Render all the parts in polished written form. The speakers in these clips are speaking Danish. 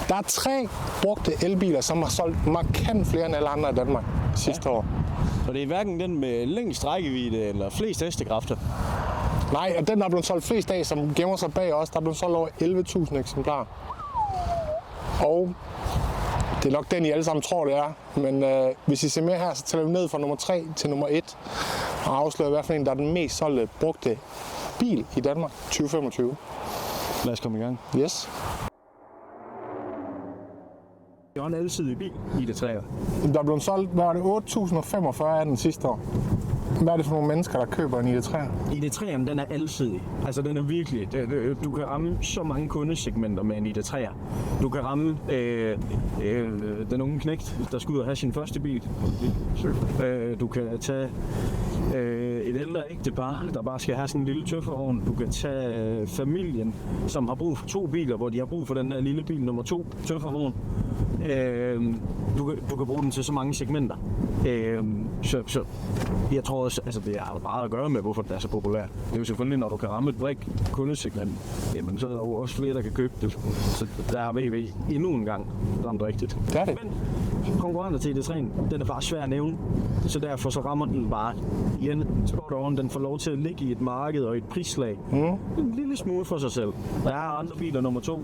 Der er 3 brugte elbiler, som har solgt markant flere end alle andre i Danmark sidste år. Så det er hverken den med længst rækkevidde eller flest hestekræfter? Nej, og den, der er blevet solgt flest af, som gemmer sig bag os, der er blevet solgt over 11.000 eksemplarer. Og det er nok den, I alle sammen tror, det er. Men hvis I ser med her, så tæller vi ned fra nummer 3 til nummer 1. Og afslører i hvert fald en, der er den mest solgte brugte bil i Danmark 2025. Lad os komme i gang. Yes. Det var en alsidig bil i det træer. Der er blevet solgt, hvad var det, 8.045 af den sidste år. Hvad er det for nogle mennesker, der køber en ID3'er? ID3'eren, den er alsidig. Altså, den er virkelig... Du kan ramme så mange kundesegmenter med en ID3'er. Du kan ramme den unge knægt, der skal ud og have sin første bil. Du kan tage et ældre ægtepar, der bare skal have sådan en lille tøffervogn. Du kan tage familien, som har brug for 2 biler, hvor de har brug for den der lille bil nummer 2, tøffervogn. Du kan bruge den til så mange segmenter. Så jeg tror også, altså det har meget at gøre med, hvorfor det er så populær. Det er jo selvfølgelig, når du kan ramme et bredt kundesegment, jamen så er der jo også flere, der kan købe det. Så der har VW endnu en gang ramt rigtigt. Det er det. Men konkurrenter til ID3'en, den er bare svær at nævne. Så derfor så rammer den bare igen spot on. Den får lov til at ligge i et marked og et prislag. En lille smule for sig selv. Der er andre biler nummer 2.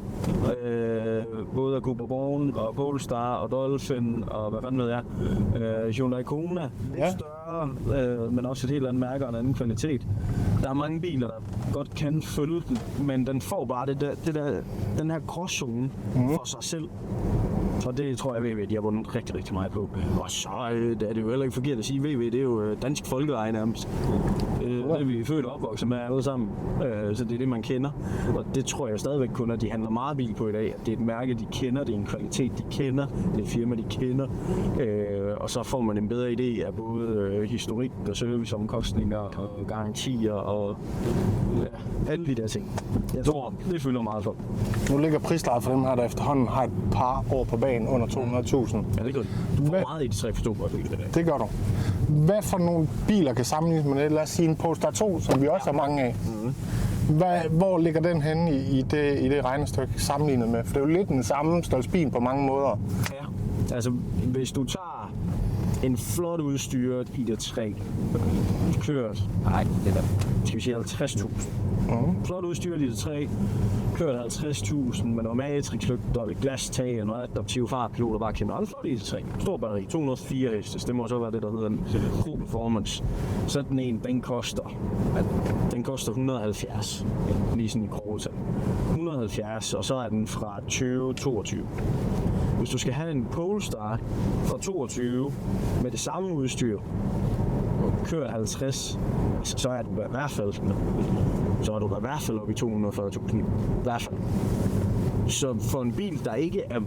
Både Cooper Born og Polestar og Dolphin og hvad fanden ved jeg. Hyundai Kona. Lidt større, men også et helt andet mærke og en anden kvalitet. Der er mange biler, der godt kan følge den, men den får bare den her gråzone for sig selv. Så det tror jeg, VW, de har vundet rigtig, rigtig meget på. Og så er det jo heller ikke forkert at sige, VW, det er jo dansk folkeeje nærmest. Det er vi født og opvokset med alle sammen, så det er det, man kender. Og det tror jeg stadigvæk kun, at de handler meget bil på i dag. Det er et mærke, de kender, det er en kvalitet, de kender, det er et firma, de kender. Og så får man en bedre idé af både historik og serviceomkostninger og garantier og alle de der ting. Jeg tror, det fylder meget for. Nu ligger prislejet for dem her, der efterhånden har et par år på banen under 200.000. Ja, det gør det. Du får meget i de 3 forståbare biler i dag. Det gør du. Hvad for nogle biler kan sammenlignes med det? Lad os sige en Polestar 2, som vi også har mange af. Hvor ligger den henne i det regnestykke sammenlignet med? For det er jo lidt den samme størrelse bil på mange måder. Ja, altså hvis du tager en flot udstyret ID3, kørt, skal vi sige 50.000. Flot udstyret ID3, kørt 50.000 med noget matrixlygter og glastag og noget adaptiv fartpiloter, bare kæmpe flot ID3. Stor batteri, 204 hestes, det må så være det, der hedder en Pro Performance. Sådan den koster 170, lige sådan i grove tal. 170, og så er den fra 2022. Hvis du skal have en Polestar fra 22 med det samme udstyr, og kører 50, så er du i hvert fald oppe i 240.000. I hvert fald. Så for en bil, der ikke er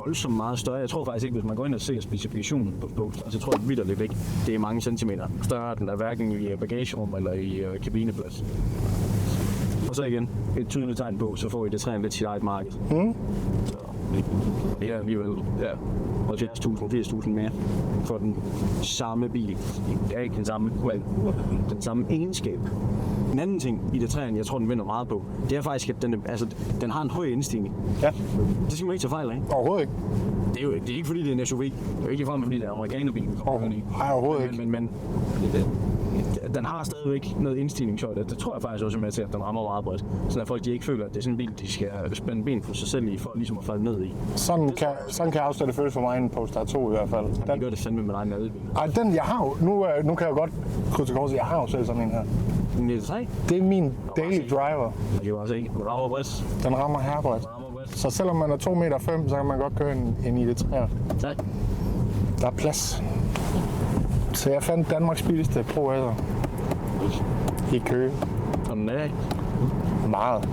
voldsomt meget større, jeg tror faktisk ikke, hvis man går ind og ser specifikationen på Polestar, så tror jeg vitterligt ikke, det er mange centimeter større, den er hverken i bagagerum eller i kabineplads. Og så igen, et tydeligt tegn på, så får I det træen lidt sit eget marked. Så det er alligevel 70.000, 80.000 mere for den samme bil. Det er ikke den samme egenskab. En anden ting i det træen, jeg tror, den vinder meget på, det er faktisk, at den har en høj indstigning. Ja. Det skal man ikke tage fejl af. Overhovedet ikke. Det er ikke fordi, det er en SUV. Det er jo ikke ligefrem, fordi det er amerikanerbil. Nej, overhovedet ikke. Men den har stadigvæk noget indstigningshøjde. Det tror jeg faktisk også er med til, at den rammer meget bredt. Så at folk de ikke føler, at det er sådan en bil, de skal spænde ben for sig selv i, for ligesom at falde ned i. Sådan kan jeg afstå det føles for mig en Polestar 2 i hvert fald. Den gør det fandme med egen elbil. Ej, den jeg har jo, nu kan jeg jo godt krydse til korset, jeg har jo selv sådan en her. En ID3? Det er min daily driver. Jeg kan bare se, den rammer bredt. Den rammer herbredt. Så selvom man er 2,5 meter, så kan man godt køre en ID3'er. Tak. Der er plads. Så jeg fandt Danmarks billigste Pro S'er i Køge. Sådan er det. Meget.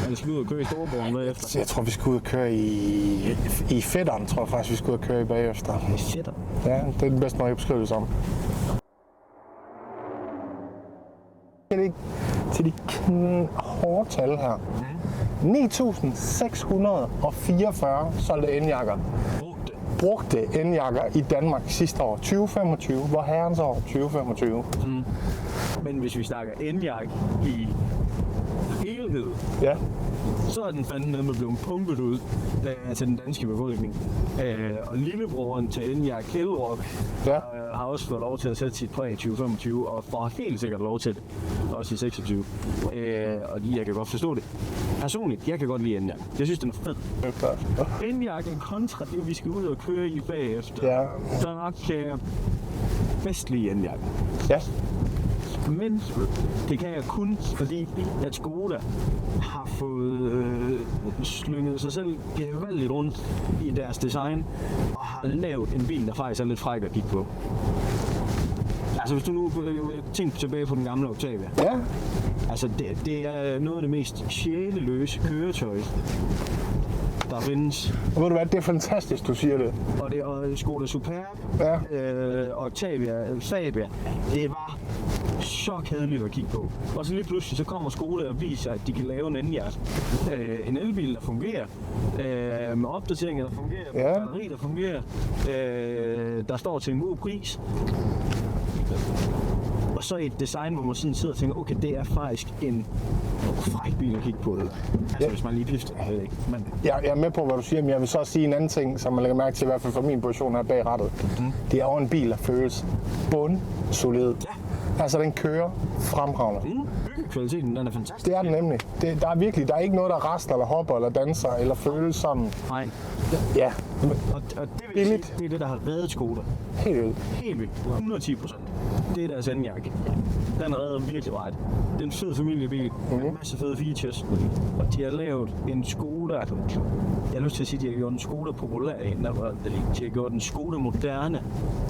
Vi skal ud og køre i Storeborg med efter. Jeg tror, vi skal ud og køre i fætteren, tror jeg faktisk, vi skal ud og køre i bagefter. I fætter? Ja, det er den bedste måde, jeg beskriver det som. Til de hårde tal her. 9.644 solgte eljakker. Brugte eljakker i Danmark sidste år, 2025. Hvor herrens år? 2025. Men hvis vi snakker eljakke i helhed, ja, så er den fandme blevet pumpet ud til den danske befolkning. Og lillebroren til Enyaq, Kellerup, har også fået lov til at sætte sit præg i 2025, og får helt sikkert lov til det, også i 26. Og jeg kan godt forstå det. Personligt, jeg kan godt lide Enyaq. Jeg synes, den er fed. Enyaq er kontra det, vi skal ud og køre i bagefter. Ja. Så nok bedst lide Enyaq. Ja. Men det kan jeg kun, fordi at Skoda har fået slynget sig selv gevaldigt rundt i deres design og har lavet en bil, der faktisk er lidt fræk at kigge på. Altså hvis du nu tænker tilbage på den gamle Octavia. Ja. Altså det er noget af det mest sjæleløse køretøj, der findes. Og ved du hvad, det er fantastisk, du siger det. Og det er Skoda Superb, Octavia, Fabia. Det var så kedeligt at kigge på. Og så lige pludselig så kommer Skoda og viser, at de kan lave en Enyaq. En elbil, der fungerer. Med opdateringer, der fungerer. Med batteri, der fungerer. Der står til en god pris. Og så et design, hvor man sådan sidder og tænker, okay, det er faktisk en fræk bil at kigge på. Altså hvis man lige pifter, jeg ved ikke. Men... Jeg er med på, hvad du siger, men jeg vil så sige en anden ting, som man lægger mærke til, i hvert fald fra min position her bag rattet. Det er over en bil, der føles bundsolid. Ja. Altså, den kører fremragende. Byggekvaliteten, den er fantastisk. Det er den nemlig. Der er ikke noget, der raster, eller hopper, eller danser, eller føles sådan. Nej. Ja. Og det vil sige, det er det, der har reddet Skoda. Helt vildt. Helt vildt. 110%. Det er deres Enyaq. Den har reddet virkelig meget. Det er en fed familiebil, med en masse fede features. Og de har lavet en Skoda. Jeg har lyst til at sige, at de har gjort en Skoda populær. De har gjort en Skoda moderne.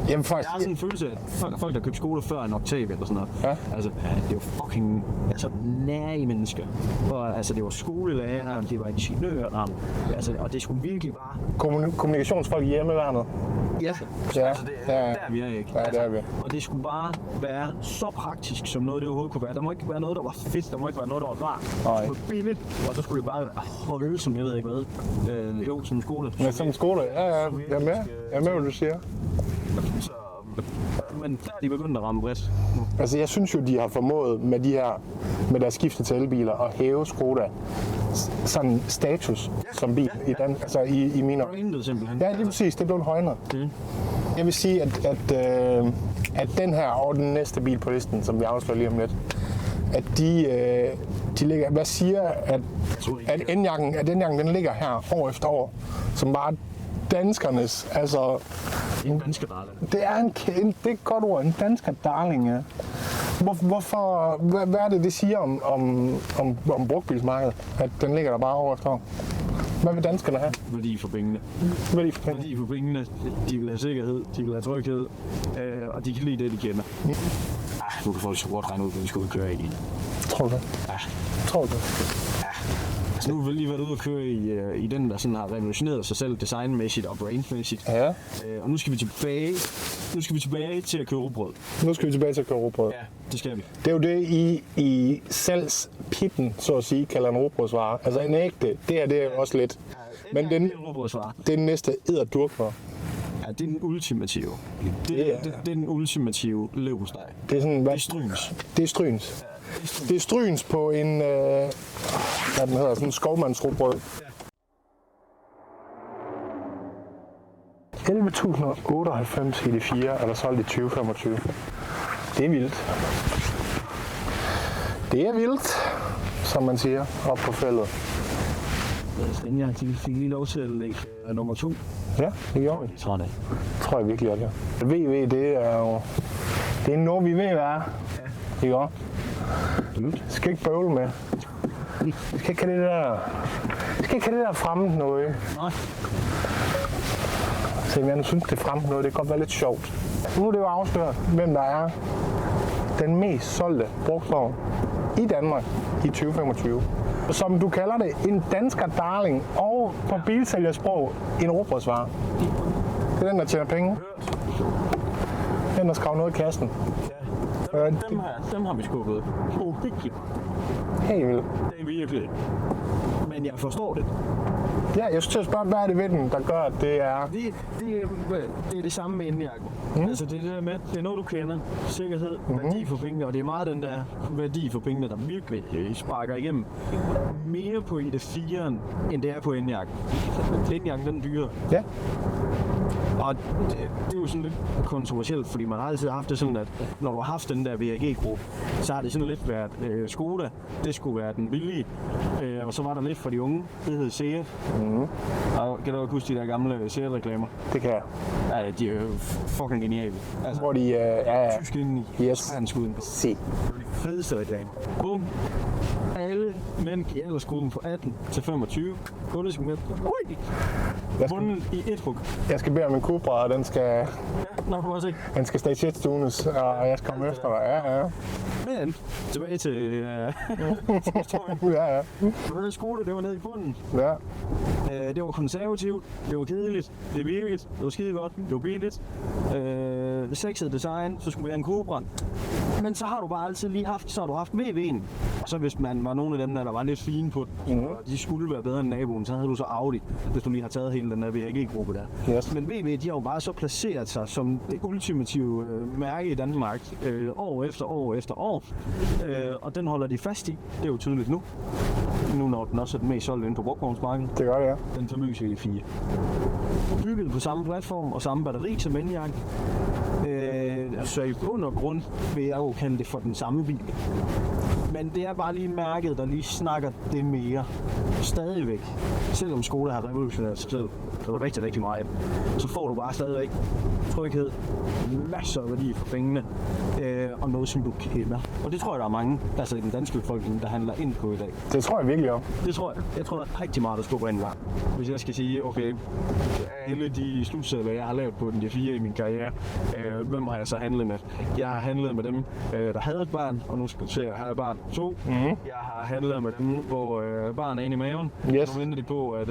Jamen faktisk... Jeg har sådan en følelse af, at folk, der købte Skoda før en Octavia eller sådan noget. Ja. Altså, det var fucking nære mennesker. Og altså, det var skolelærer, det var ingeniører. Altså, og det skulle virkelig bare... Kommunikationsfolk i hjemmeværnet. Ja. Altså, det er der vi er ikke. Ja, det er vi. Og det skulle bare være så praktisk, som noget det overhovedet kunne være. Der må ikke være noget, der var fedt. Der må ikke være noget, der var rart. Det skulle være billigt. Og så skulle det bare være som jeg ved ikke hvad. Jo, som en skole. Ja, som en skole. Ja. Jeg er med. Jeg er med, hvad du siger. Så, men der er de begyndt at ramme bredt. Altså, jeg synes jo, de har formået med deres skifte til elbiler at hæve Skoda sådan status som bil i mine øjne. Ja, lige præcis. Det blev højnet. Jeg vil sige, at den her og den næste bil på listen, som vi afslører lige om lidt, at de ligger, hvad siger, at Enyaq'en, den ligger her år efter år, som bare danskernes, altså... En dansker darling. Det er et godt ord, en dansker darling, ja. Hvorfor, hvad er det siger om brugtbilsmarkedet, at den ligger der bare år efter år? Hvad vil danskerne have? Værdi for pengene. Værdi for pengene. De vil have sikkerhed, de vil have tryghed, og de kan lide det, de kender. Nu kan folk så godt regne ud, hvad vi skal ud og køre i. Tror du det? Ja. Tror du det? Altså, nu har vi lige været ude og køre i den, der sådan har revolutioneret sig selv designmæssigt og brainmæssigt. Ja. Og nu skal vi tilbage til at køre rugbrød. Nu skal vi tilbage til at køre rugbrød. Ja, det skal vi. Det er jo det, I salgspitten, så at sige, kalder en rugbrødsvare. Altså en ægte, det er jo også lidt. Men det er den næste edderdurkvare. Ja, det er den ultimative. Det er den ultimative leverpostej. Det er sådan, det er stryns. Det er stryns. Det er stryns på en, hvad den hedder, sådan en skovmandsrugbrød. 11.098 i de 4 er der solgt i 2025. Det er vildt. Det er vildt, som man siger, op på fældet. Enyaq, de fik lige lov til at lægge nummer 2. Ja, det gjorde vi. Tror jeg virkelig, at det er. VV, det er jo... Det er noget, vi ved, hvad er. Ja. Ikke også? Det skal ikke bøvle med. Vi skal ikke have det der fremme noget. Nej. Så jeg synes, det fremme noget, det kan godt være lidt sjovt. Nu er det jo afsløret, hvem der er den mest solgte brugtvogn i Danmark i 2025. Som du kalder det, en dansker darling og på bilsælgersprog en rugbrødsvare. Det er den, der tjener penge. Den, der skrev noget i kassen. Ja, dem har vi skubbet. Helt vildt. Helt vildt. Det er virkelig. Men jeg forstår det. Ja, jeg skulle til at spørge, hvad er det ved den, der gør, at det er... Det er det samme med indjakken. Altså det er det der med, det er noget du kender, sikkerhed, værdi for pengene, og det er meget den der værdi for pengene, der virkelig sparker igennem. Mere på ID4'eren, end det er på indjakken. Indjakken, den er dyrere. Ja. Og det er jo sådan lidt kontroversielt, fordi man har altid haft det sådan, at når du har haft den der VAG-gruppe, så har det sådan lidt været Skoda, det skulle være den billige, og så var der lidt for de unge, det hed Seat. Og kan du også huske de der gamle Seat-reklamer? Det kan jeg. Ja, de er jo fucking geniale. Altså, Hvor de tysk ind i Yes. verdensguden. Se. Det var de fedeste reklamer. Bum! Alle mænd i aldersgruppen fra 18 til 25. Kundesekment. Ui! Vundet i et hug. Jeg skal bede om en Cupra, og den skal stage-tunes, og jeg skal komme efter dig. Ja. Men tilbage til Ja. Skoda, det var nede i bunden. Ja. Det var konservativt, det var kedeligt, det virkede, det var skide godt, det var billigt. Sexet design, så skulle vi have en Cobra. Men så har du bare altid lige haft, VW'en. Og så hvis man var nogle af dem, der var lidt fine på den, og de skulle være bedre end naboen, så havde du så Audi, hvis du lige har taget hele den der VAG-gruppe der. Yes. Men VW, de har jo bare så placeret sig som det ultimative mærke i Danmark år efter år. Og den holder de fast i, det er jo tydeligt nu. Nu når den også er den mest solgte inde på brugtvognsmarkedet. Det gør det, ja. Den famøse ID4. Bygget på samme platform og samme batteri som indjakken. Så i bund og grund vil jeg jo kalde det for den samme bil. Men det er bare lige mærket, der lige snakker det mere. Stadigvæk. Selvom Skoda har revolutioneret sig selv rigtig meget, så får du bare stadigvæk tryghed, masser af værdi for pengene, og noget, som du kender. Og det tror jeg, der er mange, altså i den danske befolkning, der handler ind på i dag. Det tror jeg virkelig om. Det tror jeg. Jeg tror, der er rigtig meget, der står på en vej. Hvis jeg skal sige, okay, alle de slutsedler, jeg har lavet på den D4 i min karriere, hvem har jeg så handlet med? Jeg har handlet med dem, der havde et barn, og nu skal du se, at jeg har et barn 2. Jeg har handlet med dem, hvor barnet er inde i maven. Yes. Nu venter de på, at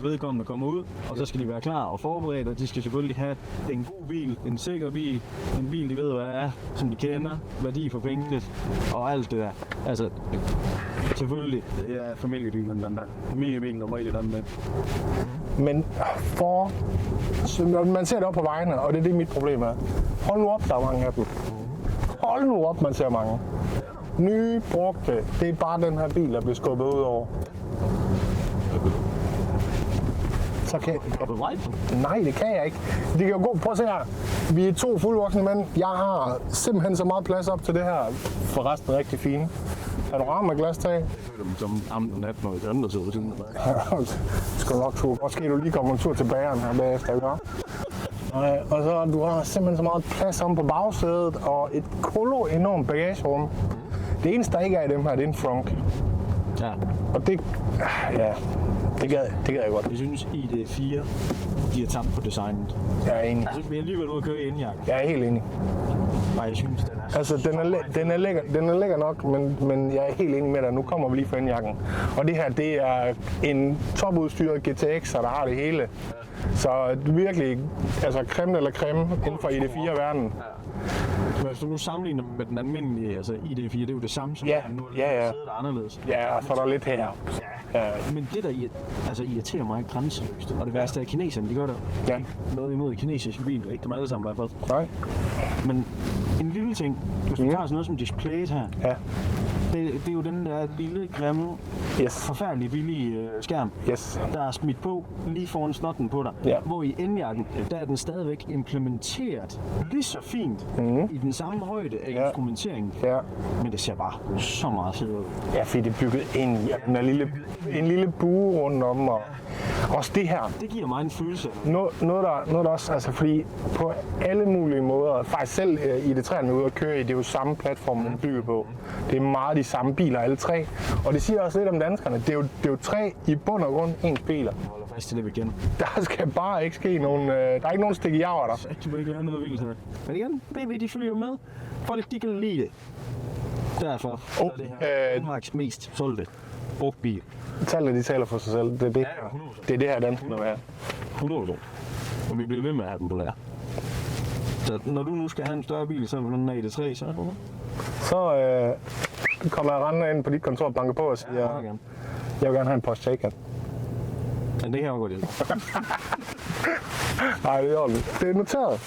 vedkommende kommer ud, og så skal de være klar og forberedt, og de skal selvfølgelig have en god bil, en sikker bil, en bil, de ved, hvad det er, som de kender, værdi for pengene, og alt det der. Altså, selvfølgelig, det er familiebilen, den der. Familiebilen nummer 1 i Danmark. Men man ser det op på vejene, og det er det, mit problem er. Hold nu op, der er mange af dem. Hold nu op, man ser mange. Nye, brugte, det er bare den her bil, der bliver skubbet ud over. Så kan Nej, det kan jeg ikke. Det kan jo gå. Prøv at se her. Vi er 2 fuldvoksne mænd. Jeg har simpelthen så meget plads op til det her. Forresten rigtig fine. Panoramaglas-tag. Jeg føler dem som amten 18 år i den, der sidder ved siden af. Skal du nok tro. Måske du lige kommer en tur til bageren her bagefter, ikke? Og så du har simpelthen så meget plads om på bagsædet og et enormt bagagerum. Det eneste, der ikke er i dem her, det er en frunk. Ja. Og det gad jeg godt. Jeg synes, ID4, de har tabt på designet. Jeg er enig. Jeg synes, vi er alligevel ude at køre i indjakken. Jeg er helt enig. Nej, jeg synes, den er Altså, den er lækker nok, men jeg er helt enig med dig. Nu kommer vi lige fra indjakken. Og det her, det er en topudstyret GTX'er, der har det hele. Så virkelig, altså creme eller creme inden for ID4-verdenen. Hvis du nu sammenligner med den almindelige, altså ID4, det er jo det samme som nu er det siddet anderledes. Ja, og så er der lidt her. Ja. Men det, der irriterer mig grænseløst, og det værste er kineserne, de gør det. Ja. Noget imod kinesiske biler, ikke dem alle sammen i hvert fald. Nej. Men en lille ting, hvis du tager sådan noget som displayet her, Ja. det er jo den der lille, grimme, forfærdelige billige skærm, der er smidt på lige foran snotten på dig. Ja. Hvor i indjakken, der er den stadigvæk implementeret lige så fint i den samme højde af instrumenteringen. Ja. Men det ser bare så meget fedt ud. Ja, fordi det er bygget ind i en lille bue rundt om, og også det her. Det giver mig en følelse. Noget der også, altså fordi på alle mulige måder, faktisk selv i det træerne ude at køre i, det er jo samme platform, man bygger på. Det er meget de samme biler, alle 3. Og det siger også lidt om danskerne. Det er jo 3 i bund og grund ens biler. Jeg holder fast til det igen. Der skal bare ikke ske nogen, der er ikke nogen stik i javer der. Du må ikke lade noget vildt her. Men igen, BB, de følger med. Folk, de kan lide det. Derfor er det her Danmarks mest solgte brugt bil. Tallene, de taler for sig selv. Det er det her, danskerne vil have. 100%. Og vi bliver ved med at have dem på lager. Så når du nu skal have en større bil, så er den af ID3, så er det Så kommer jeg rendende ind på dit kontor og banker på og siger, Jeg vil gerne have en Porsche Taycan. Men det her var godt. Nej, det er ordentligt. Det er noteret.